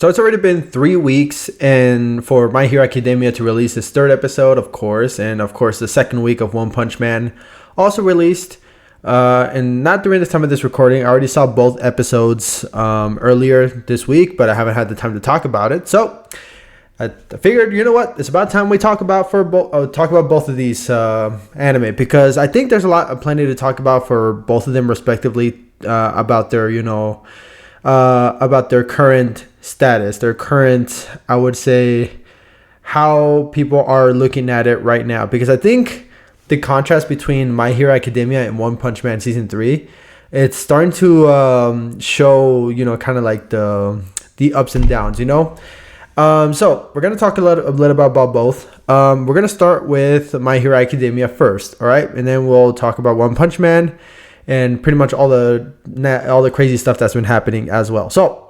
So it's already been 3 weeks, and for My Hero Academia to release its third episode, of course, and of course the second week of One Punch Man also released. And not during the time of this recording. I already saw both episodes earlier this week, but I haven't had the time to talk about it. So I figured, you know what, it's about time we talk about both of these anime, because I think there's plenty to talk about for both of them respectively, about their about their current status, their current, I would say, how people are looking at it right now. Because I think the contrast between My Hero Academia and One Punch Man Season 3, it's starting to show, kind of like the ups and downs, So we're going to talk a little about both. We're going to start with My Hero Academia first, all right? And then we'll talk about One Punch Man and pretty much all the crazy stuff that's been happening as well. So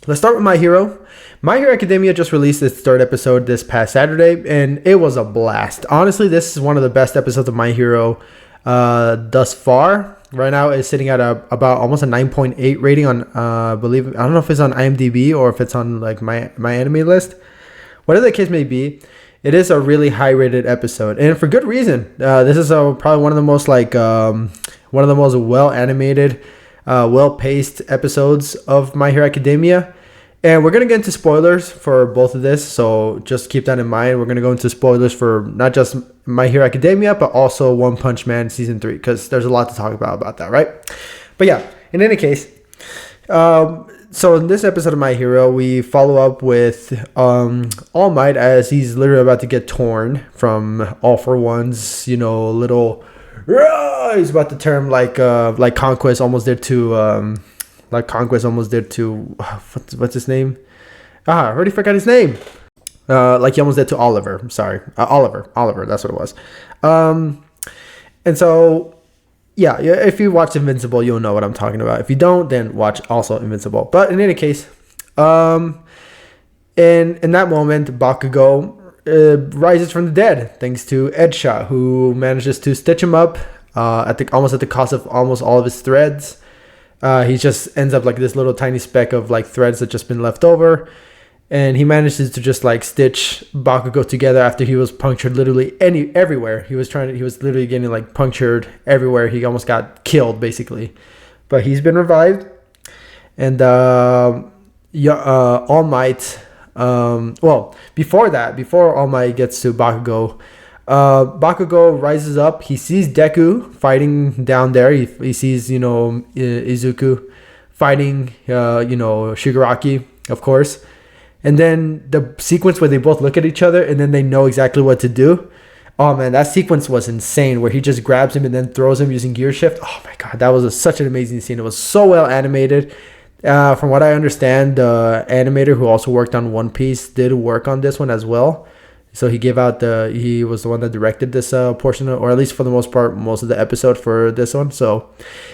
let's start with My Hero. My Hero Academia just released its third episode this past Saturday, and it was a blast. Honestly, this is one of the best episodes of My Hero thus far. Right now, it's sitting at about almost a 9.8 rating on, I don't know if it's on IMDb or if it's on like my anime list. Whatever the case may be, it is a really high rated episode, and for good reason. This is probably one of the most well animated, well paced episodes of My Hero Academia. And we're going to get into spoilers for both of this, so just keep that in mind. We're going to go into spoilers for not just My Hero Academia, but also One Punch Man Season 3, because there's a lot to talk about that, right? But yeah, in any case, so in this episode of My Hero, we follow up with All Might as he's literally about to get torn from All For One's, little... He's about to turn like Conquest almost did to... what's his name? I already forgot his name. Like he almost did to Oliver. I'm sorry. Oliver, that's what it was. And so, yeah, if you watch Invincible, you'll know what I'm talking about. If you don't, then watch also Invincible. But in any case, in that moment, Bakugo rises from the dead thanks to Edshot, who manages to stitch him up almost at the cost of almost all of his threads. He just ends up like this little tiny speck of like threads that just been left over, and he manages to just like stitch Bakugo together after he was punctured literally everywhere. He was literally getting like punctured everywhere. He almost got killed basically, but he's been revived. And All Might, before All Might gets to Bakugo, Bakugo rises up. He sees Deku fighting down there. He sees, Izuku fighting, Shigaraki, of course. And then the sequence where they both look at each other and then they know exactly what to do. Oh man, that sequence was insane, where he just grabs him and then throws him using gear shift. Oh my god, that was such an amazing scene. It was so well animated. From what I understand, the animator who also worked on One Piece did work on this one as well. So he was the one that directed this portion, or at least for the most part, most of the episode for this one. So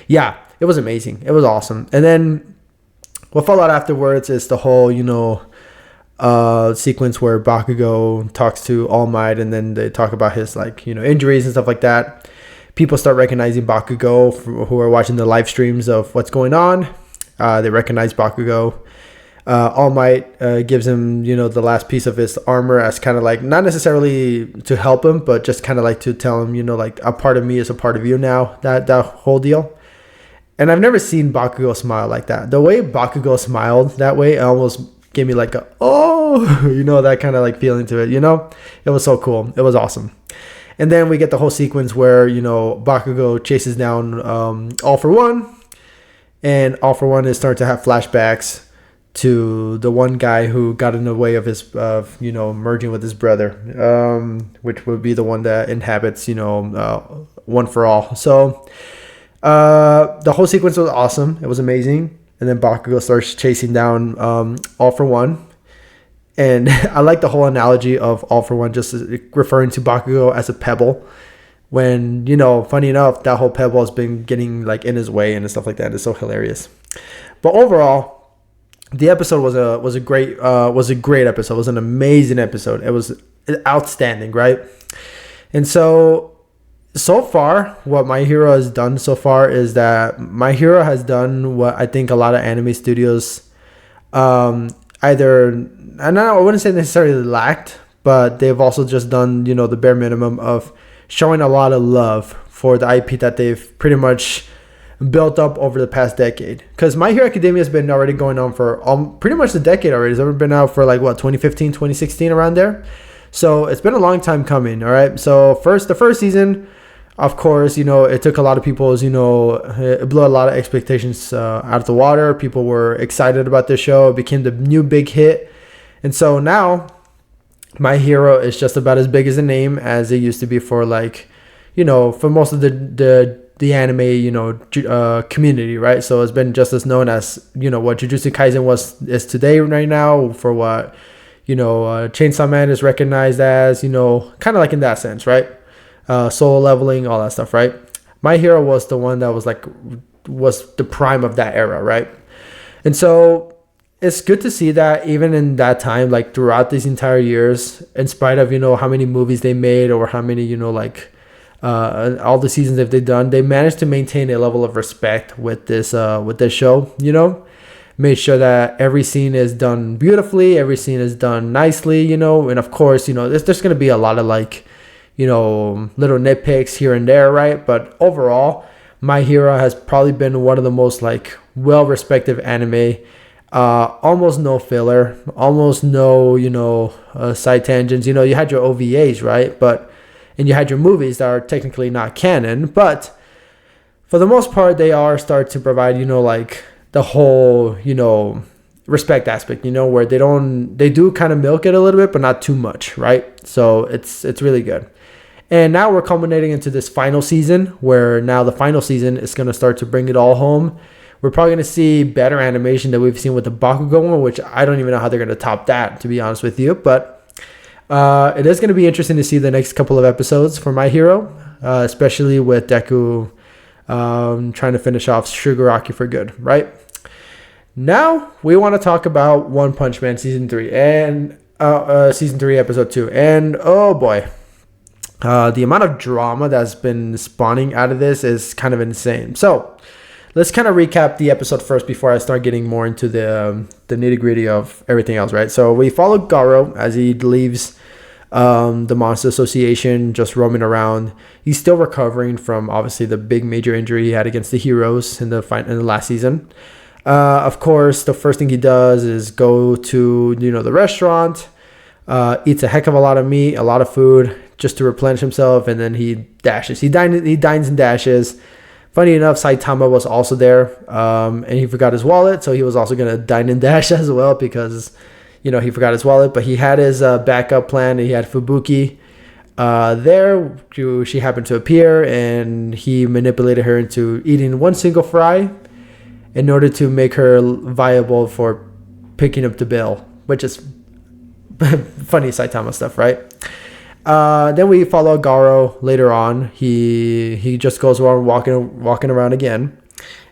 yeah, it was amazing. It was awesome. And then what followed afterwards is the whole, sequence where Bakugo talks to All Might, and then they talk about his injuries and stuff like that. People start recognizing Bakugo who are watching the live streams of what's going on. They recognize Bakugo. All Might gives him, the last piece of his armor as kind of like, not necessarily to help him, but just kind of like to tell him, like a part of me is a part of you now, that whole deal. And I've never seen Bakugo smile like that. The way Bakugo smiled that way, it almost gave me like that kind of like feeling to it, It was so cool. It was awesome. And then we get the whole sequence where, Bakugo chases down All For One, and All For One is starting to have flashbacks to the one guy who got in the way of his, merging with his brother, which would be the one that inhabits, One For All. So the whole sequence was awesome. It was amazing. And then Bakugo starts chasing down All For One. And I like the whole analogy of All For One just referring to Bakugo as a pebble. When, funny enough, that whole pebble has been getting like in his way and stuff like that. It's so hilarious. But overall, the episode was a great episode. It was an amazing episode. It was outstanding, right? And so far, what My Hero has done so far is that My Hero has done what I think a lot of anime studios either, and I wouldn't say necessarily lacked, but they've also just done, the bare minimum of showing a lot of love for the IP that they've pretty much built up over the past decade. Because My Hero Academia has been already going on for pretty much a decade already. It's ever been out for 2015, 2016, around there. So it's been a long time coming. All right. So the first season, of course, it took a lot of people's, it blew a lot of expectations out of the water. People were excited about this show. It became the new big hit. And so now My Hero is just about as big as a name as it used to be for for most of the anime, community, right? So it's been just as known as, what Jujutsu Kaisen is today right now, for what, Chainsaw Man is recognized as, kind of like in that sense, right? Solo leveling, all that stuff, right? My Hero was the one that was the prime of that era, right? And so it's good to see that even in that time, throughout these entire years, in spite of, how many movies they made or how many, all the seasons that they've done, they managed to maintain a level of respect with this show, made sure that every scene is done beautifully, every scene is done nicely, and of course, there's going to be a lot of little nitpicks here and there, right? But overall, My Hero has probably been one of the most well-respected anime. Almost no filler, almost no, side tangents. You had your OVAs, right? And you had your movies that are technically not canon, but for the most part, they are start to provide, the whole, respect aspect, where they do kind of milk it a little bit, but not too much, right? So it's really good. And now we're culminating into this final season, where now the final season is going to start to bring it all home. We're probably going to see better animation that we've seen with the Bakugo one, which I don't even know how they're going to top that, to be honest with you, but it is going to be interesting to see the next couple of episodes for My Hero, especially with Deku trying to finish off Shigaraki for good, right? Now we want to talk about One Punch Man season 3 and season 3 episode 2. And oh boy, the amount of drama that's been spawning out of this is kind of insane. So let's kind of recap the episode first before I start getting more into the nitty-gritty of everything else, right? So we follow Garo as he leaves the Monster Association, just roaming around. He's still recovering from, obviously, the big major injury he had against the Heroes in the last season. Of course, the first thing he does is go to, the restaurant, eats a heck of a lot of meat, a lot of food, just to replenish himself, and then he dashes. He dines and dashes. Funny enough, Saitama was also there, and he forgot his wallet, so he was also going to dine and dash as well because, he forgot his wallet. But he had his backup plan. He had Fubuki there. She happened to appear, and he manipulated her into eating one single fry in order to make her viable for picking up the bill, which is funny Saitama stuff, right? Then we follow Garo later on. He just goes around walking around again,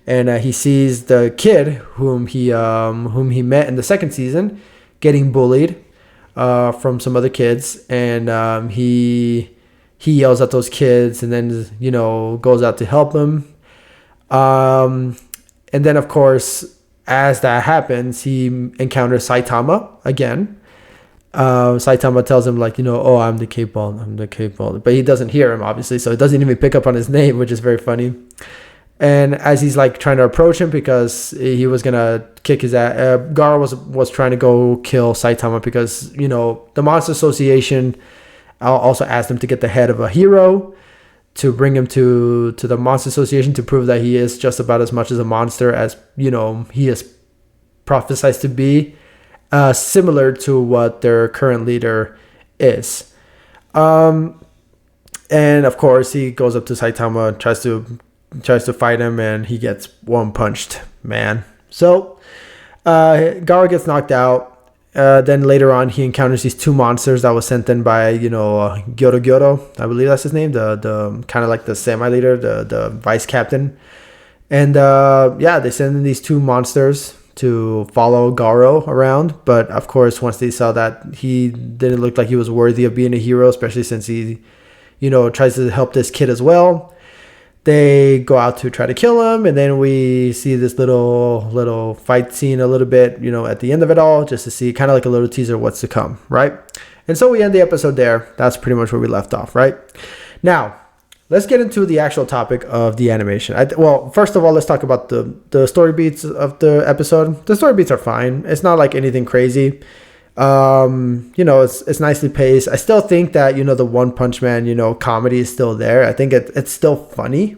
and he sees the kid whom he met in the second season getting bullied from some other kids, and he yells at those kids, and then goes out to help them. And then of course, as that happens, he encounters Saitama again. Saitama tells him oh, I'm the Cape Ball, but he doesn't hear him, obviously, so he doesn't even pick up on his name, which is very funny. And as he's trying to approach him because he was gonna kick his ass, Garo was trying to go kill Saitama because the Monster Association also asked him to get the head of a hero to bring him to the Monster Association to prove that he is just about as much as a monster as he is prophesied to be. Similar to what their current leader is. And of course, he goes up to Saitama, tries to fight him, and he gets one punched, man. So Garo gets knocked out. Then later on, he encounters these two monsters that was sent in by, Gyoro, I believe that's his name, the kind of like the semi-leader, the vice captain. And they send in these two monsters to follow Garo around. But of course, once they saw that he didn't look like he was worthy of being a hero, especially since he, tries to help this kid as well, They go out to try to kill him, and then we see this little fight scene a little bit, at the end of it all, just to see kind of like a little teaser of what's to come, right? And so we end the episode there. That's pretty much where we left off, right? Now, let's get into the actual topic of the animation. Well, first of all, let's talk about the story beats of the episode. The story beats are fine. It's not like anything crazy. It's nicely paced. I still think that, the One Punch Man, comedy is still there. I think it's still funny.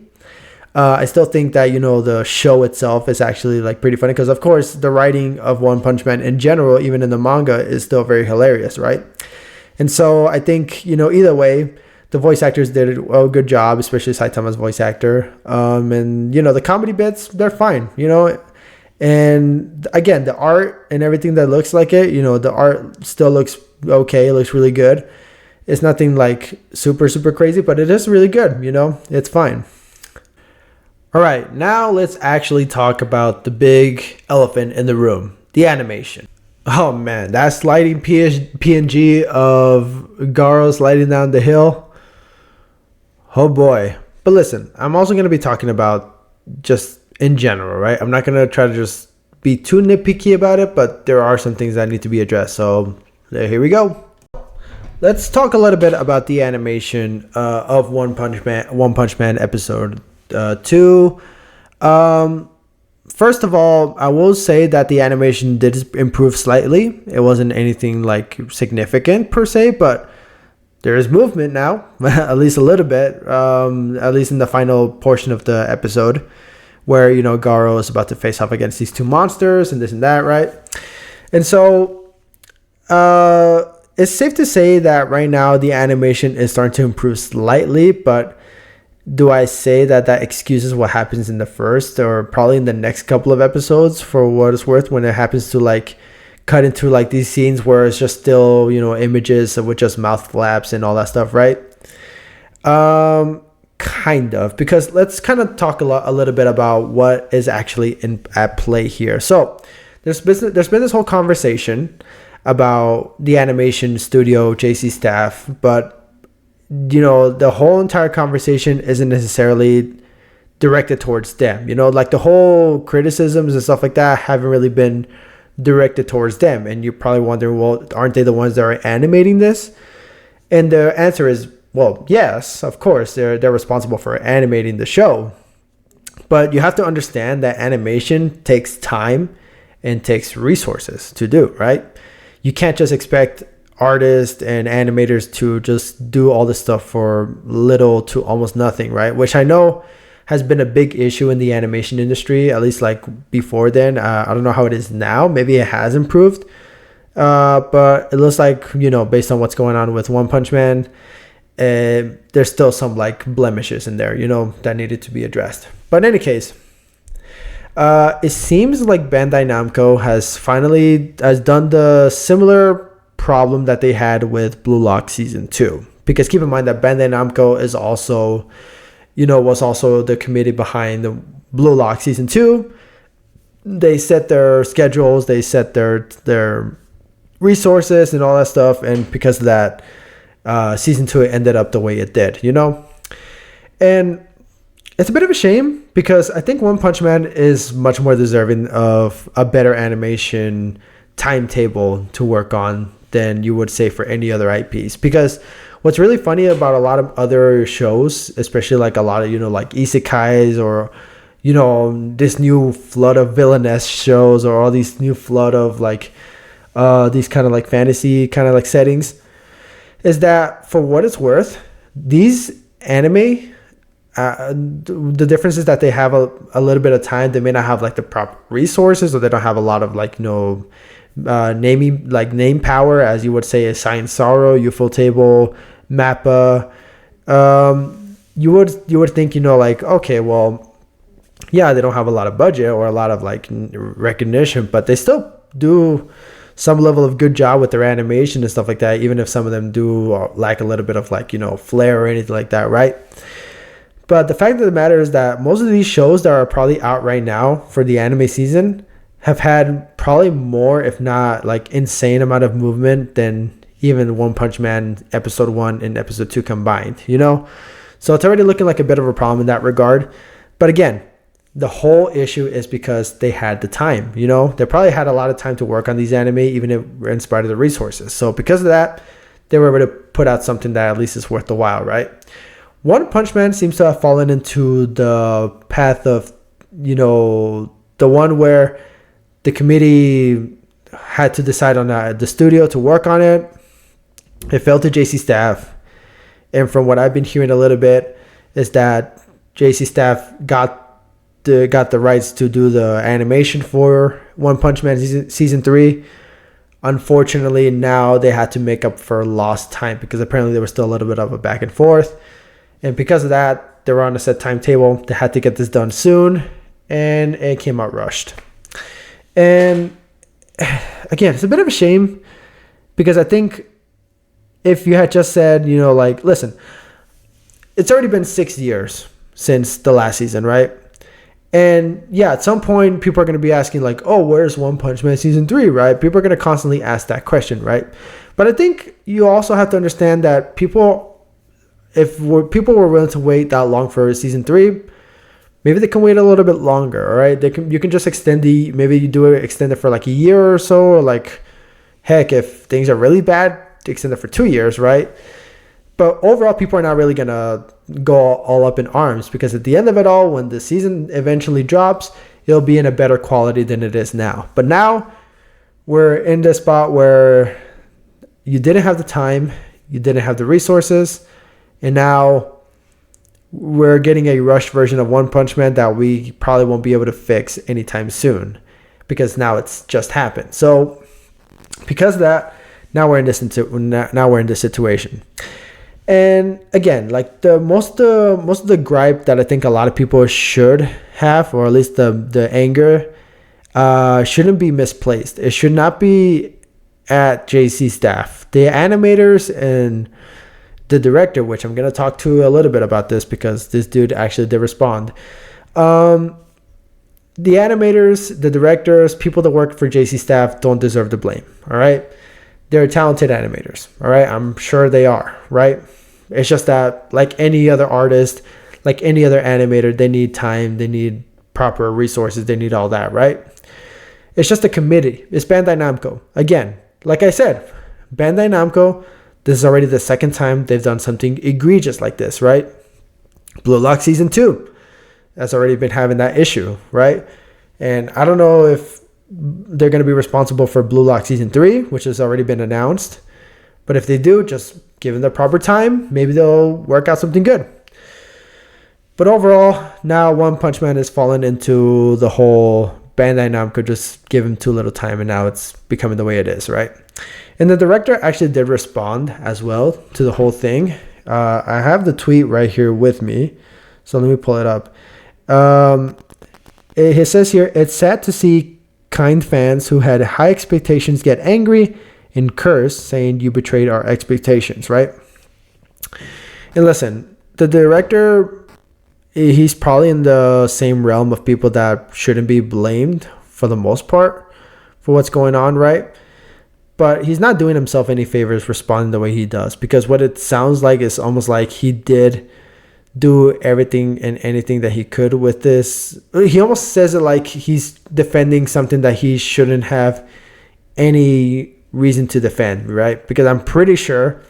I still think that, the show itself is actually like pretty funny because, of course, the writing of One Punch Man in general, even in the manga, is still very hilarious, right? And so I think, either way, the voice actors did a good job, especially Saitama's voice actor. And, the comedy bits, they're fine, And again, the art and everything that looks like it, the art still looks okay. It looks really good. It's nothing like super, super crazy, but it is really good. It's fine. All right, now let's actually talk about the big elephant in the room, the animation. Oh man, that sliding PNG of Garo sliding down the hill. Oh boy. But listen, I'm also going to be talking about just in general, right? I'm not going to try to just be too nitpicky about it, but there are some things that need to be addressed. So here we go. Let's talk a little bit about the animation of One Punch Man episode 2. First of all, I will say that the animation did improve slightly. It wasn't anything like significant per se, but there is movement now, at least a little bit, at least in the final portion of the episode, where, Garo is about to face off against these two monsters and this and that, right? And so it's safe to say that right now the animation is starting to improve slightly, but do I say that excuses what happens in the first or probably in the next couple of episodes for what it's worth when it happens to like cut into like these scenes where it's just still, images with just mouth flaps and all that stuff, right? Kind of, because let's kind of talk a little bit about what is actually at play here. So there's been this whole conversation about the animation studio JC staff, but the whole entire conversation isn't necessarily directed towards them. Like the whole criticisms and stuff like that haven't really been directed towards them. And you're probably wondering, well, aren't they the ones that are animating this? And the answer is, well, yes, of course, they're responsible for animating the show. But you have to understand that animation takes time and takes resources to do, right? You can't just expect artists and animators to just do all this stuff for little to almost nothing, right? Which I know has been a big issue in the animation industry, at least like before then. I don't know how it is now. Maybe it has improved. But it looks like, based on what's going on with One Punch Man, there's still some like blemishes in there, that needed to be addressed. But in any case, it seems like Bandai Namco has done the similar problem that they had with Blue Lock season 2, because keep in mind that Bandai Namco is also, was also the committee behind the Blue Lock season 2. They set their schedules, they set their resources and all that stuff, and because of that, season 2 ended up the way it did, and it's a bit of a shame because I think One Punch Man is much more deserving of a better animation timetable to work on than you would say for any other IPs. Because what's really funny about a lot of other shows, especially like a lot of, like isekais or, this new flood of villainess shows or all these new flood of like, these kind of like fantasy kind of like settings, is that for what it's worth, these anime, the difference is that they have a little bit of time. They may not have like the proper resources, or they don't have a lot of like, name power, as you would say, a Science Sorrow, Ufotable, Mappa. You would think, like, okay, well, yeah, they don't have a lot of budget or a lot of like recognition, but they still do some level of good job with their animation and stuff like that, even if some of them do lack a little bit of like, flair or anything like that, right? But the fact of the matter is that most of these shows that are probably out right now for the anime season have had probably more, if not like insane amount of movement than even One Punch Man episode 1 and episode 2 combined, So it's already looking like a bit of a problem in that regard. But again, the whole issue is because they had the time. They probably had a lot of time to work on these anime, even in spite of the resources. So because of that, they were able to put out something that at least is worth the while, right? One Punch Man seems to have fallen into the path of, the one where the committee had to decide on the studio to work on it. It fell to JC Staff. And from what I've been hearing a little bit is that JC Staff got the rights to do the animation for One Punch Man season 3. Unfortunately, now they had to make up for lost time because apparently there was still a little bit of a back and forth. And because of that, they were on a set timetable. They had to get this done soon, and it came out rushed. And again, it's a bit of a shame because I think if you had just said, listen, it's already been 6 years since the last season, right? And yeah, at some point, people are going to be asking like, oh, where's One Punch Man season 3, right? People are going to constantly ask that question, right? But I think you also have to understand that people were willing to wait that long for season 3, maybe they can wait a little bit longer, all right? You can just extend it for like a year or so, or like, heck, if things are really bad, extend it for 2 years, right? But overall, people are not really going to go all up in arms because at the end of it all, when the season eventually drops, it'll be in a better quality than it is now. But now we're in the spot where you didn't have the time, you didn't have the resources, and now we're getting a rushed version of One Punch Man that we probably won't be able to fix anytime soon because now it's just happened. So because of that, now we're in this situation. And again, like most of the gripe that I think a lot of people should have, or at least the anger, shouldn't be misplaced. It should not be at JC Staff. The animators and the director, which I'm going to talk to a little bit about this because this dude actually did respond. The animators, the directors, people that work for JC Staff don't deserve the blame, all right? They're talented animators, all right? I'm sure they are, right? It's just that like any other artist, like any other animator, they need time, they need proper resources, they need all that, right? It's just a committee. It's Bandai Namco. Again, like I said, Bandai Namco, this is already the second time they've done something egregious like this, right? Blue Lock Season 2 has already been having that issue, right? And I don't know if they're going to be responsible for Blue Lock Season 3, which has already been announced. But if they do, just give them the proper time. Maybe they'll work out something good. But overall, now One Punch Man has fallen into the whole Bandai Namco just give him too little time, and now it's becoming the way it is, right? And the director actually did respond as well to the whole thing. I have the tweet right here with me, so let me pull it up. It says here, it's sad to see kind fans who had high expectations get angry and curse, saying you betrayed our expectations, right? And listen, the director, he's probably in the same realm of people that shouldn't be blamed for the most part for what's going on, right? But he's not doing himself any favors responding the way he does, because what it sounds like is almost like he did do everything and anything that he could with this. He almost says it like he's defending something that he shouldn't have any reason to defend, right? Because I'm pretty sure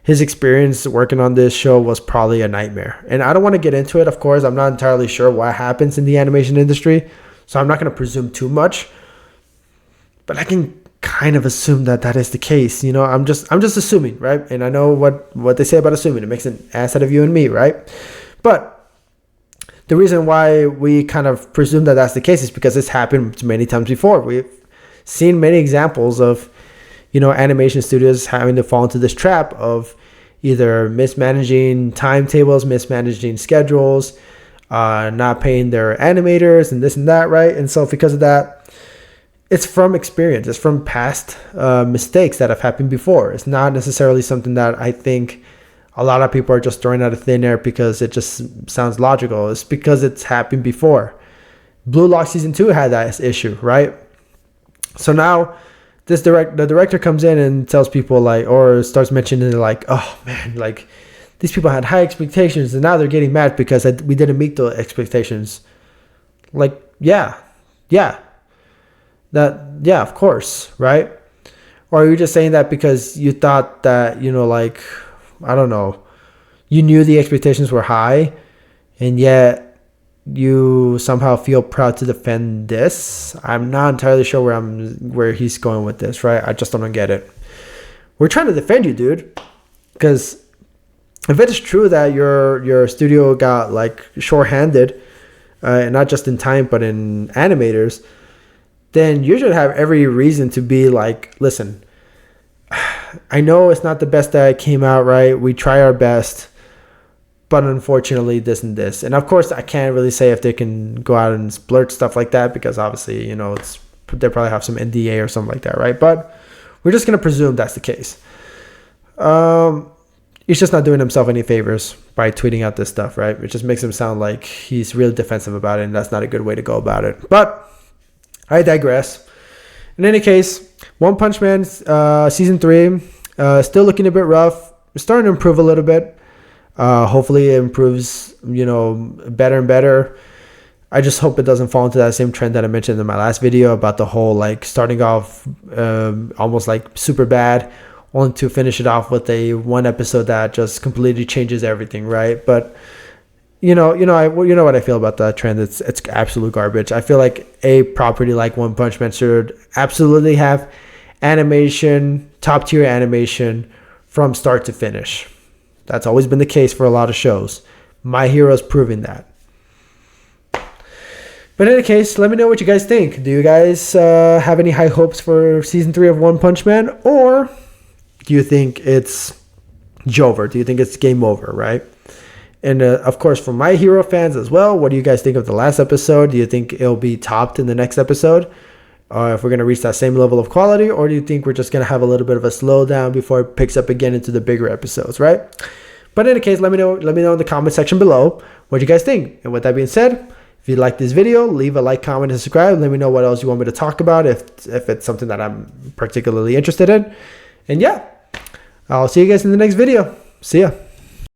his experience working on this show was probably a nightmare. And I don't want to get into it, of course. I'm not entirely sure what happens in the animation industry, so I'm not going to presume too much. But I can kind of assume that that is the case. You know, I'm just assuming, right? And I know what they say about assuming. It makes an ass out of you and me, right? But the reason why we kind of presume that that's the case is because it's happened many times before. We've seen many examples of, you know, animation studios having to fall into this trap of either mismanaging timetables, mismanaging schedules, not paying their animators and this and that, right? And so because of that, it's from experience. It's from past mistakes that have happened before. It's not necessarily something that I think a lot of people are just throwing out of thin air because it just sounds logical. It's because it's happened before. Blue Lock Season 2 had that issue, right? So now the director comes in and tells people like, or starts mentioning like, oh man, like these people had high expectations and now they're getting mad because we didn't meet the expectations. Like, yeah, of course, right? Or are you just saying that because you thought that, like, I don't know, you knew the expectations were high and yet you somehow feel proud to defend this? I'm not entirely sure where he's going with this, right? I just don't get it. We're trying to defend you, dude, because if it is true that your studio got like shorthanded, and not just in time but in animators, then you should have every reason to be like, listen, I know it's not the best that it came out, right? We try our best, but unfortunately this and this. And of course I can't really say if they can go out and splurge stuff like that, because obviously, they probably have some NDA or something like that, right? But we're just going to presume that's the case. He's just not doing himself any favors by tweeting out this stuff, right? It just makes him sound like he's really defensive about it, and that's not a good way to go about it. But I digress. In any case, One Punch Man season 3, still looking a bit rough. Starting to improve a little bit. Hopefully it improves, better and better. I just hope it doesn't fall into that same trend that I mentioned in my last video about the whole like starting off almost like super bad, only to finish it off with a one episode that just completely changes everything, right? But you know what I feel about that trend. It's absolute garbage. I feel like a property like One Punch Man should absolutely have animation, top tier animation from start to finish. That's always been the case for a lot of shows. My Hero's proving that. But in any case, let me know what you guys think. Do you guys have any high hopes for season 3 of One Punch Man, or do you think it's Jover? Do you think it's game over, right? And of course, for My Hero fans as well, what do you guys think of the last episode? Do you think it'll be topped in the next episode? If we're going to reach that same level of quality, or do you think we're just going to have a little bit of a slowdown before it picks up again into the bigger episodes, right? But in any case, let me know in the comment section below what you guys think. And with that being said, if you like this video, leave a like, comment, and subscribe. Let me know what else you want me to talk about if it's something that I'm particularly interested in. And yeah, I'll see you guys in the next video. See ya.